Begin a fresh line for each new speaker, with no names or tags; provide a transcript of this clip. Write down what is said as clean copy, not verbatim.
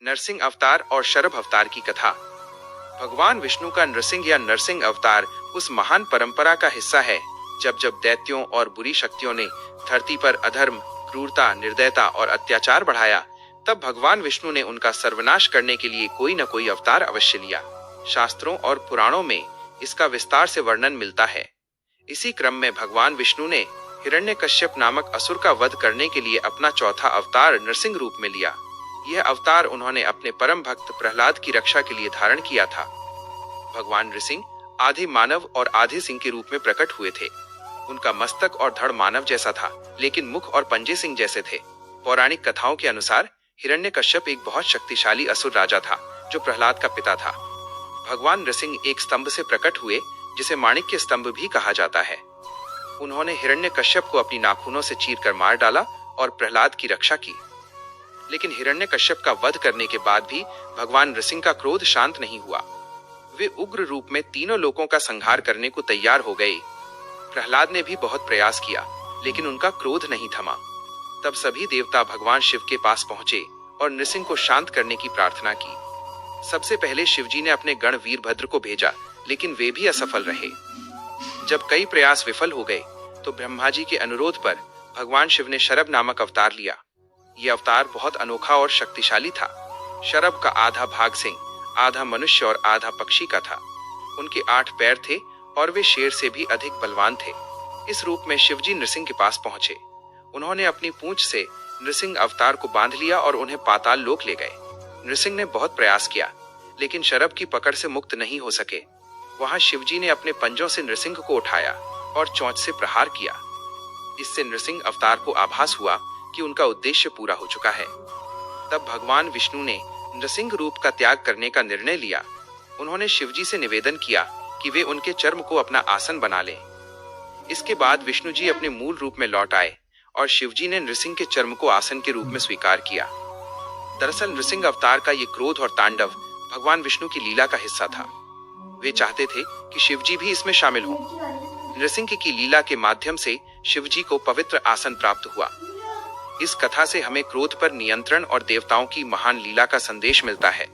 नरसिंह अवतार और शरभ अवतार की कथा। भगवान विष्णु का नृसिंह या नरसिंह अवतार उस महान परंपरा का हिस्सा है जब जब दैत्यों और बुरी शक्तियों ने धरती पर अधर्म, क्रूरता, निर्दयता और अत्याचार बढ़ाया, तब भगवान विष्णु ने उनका सर्वनाश करने के लिए कोई न कोई अवतार अवश्य लिया। शास्त्रों और पुराणों में इसका विस्तार से वर्णन मिलता है। इसी क्रम में भगवान विष्णु ने हिरण्यकश्यप नामक असुर का वध करने के लिए अपना चौथा अवतार नरसिंह रूप में लिया। यह अवतार उन्होंने अपने परम भक्त प्रहलाद की रक्षा के लिए धारण किया था। भगवान नृसिंह आधे मानव और आधे सिंह के रूप में प्रकट हुए थे। उनका मस्तक और धड़ मानव जैसा था, लेकिन मुख और पंजे सिंह जैसे थे। पौराणिक कथाओं के अनुसार हिरण्यकश्यप एक बहुत शक्तिशाली असुर राजा था जो प्रहलाद का पिता था। भगवान नृसिंह एक स्तंभ से प्रकट हुए जिसे माणिक्य स्तंभ भी कहा जाता है। उन्होंने हिरण्यकश्यप को अपनी नाखूनों से चीरकर मार डाला और प्रहलाद की रक्षा की। लेकिन हिरण्यकश्यप का वध करने के बाद भी भगवान नृसिंह का क्रोध शांत नहीं हुआ। वे उग्र रूप में तीनों लोकों का संहार करने को तैयार हो गए। प्रहलाद ने भी बहुत प्रयास किया, लेकिन उनका क्रोध नहीं थमा। तब सभी देवता भगवान शिव के पास पहुंचे और नृसिंह को शांत करने की प्रार्थना की। सबसे पहले शिवजी ने अपने गण वीरभद्र को भेजा, लेकिन वे भी असफल रहे। जब कई प्रयास विफल हो गए, तो ब्रह्मा जी के अनुरोध पर भगवान शिव ने शरभ नामक अवतार लिया। यह अवतार बहुत अनोखा और शक्तिशाली था। शरभ का आधा भाग सिंह, आधा मनुष्य और आधा पक्षी का था। उनके 8 पैर थे और वे शेर से भी अधिक बलवान थे। इस रूप में शिवजी नृसिंह के पास पहुंचे। उन्होंने अपनी पूंछ से नृसिंह अवतार को बांध लिया और उन्हें पाताल लोक ले गए। नृसिंह ने बहुत प्रयास किया, लेकिन शरभ की पकड़ से मुक्त नहीं हो सके। वहां शिवजी ने अपने पंजों से नृसिंह को उठाया और चोंच से प्रहार किया। इससे नृसिंह अवतार को आभास हुआ कि उनका उद्देश्य पूरा हो चुका है। तब भगवान विष्णु ने नृसिंह रूप का त्याग करने का निर्णय लिया। उन्होंने शिवजी से निवेदन किया कि वे उनके चर्म को अपना आसन बना लें। इसके बाद विष्णु जी अपने मूल रूप में लौट आए और शिवजी ने नृसिंह के चर्म को आसन के रूप में स्वीकार किया। दरअसल नृसिंह अवतार का ये क्रोध और तांडव भगवान विष्णु की लीला का हिस्सा था। वे चाहते थे कि शिवजी भी इसमें शामिल हों। नृसिंह की लीला के माध्यम से शिवजी को पवित्र आसन प्राप्त हुआ। इस कथा से हमें क्रोध पर नियंत्रण और देवताओं की महान लीला का संदेश मिलता है।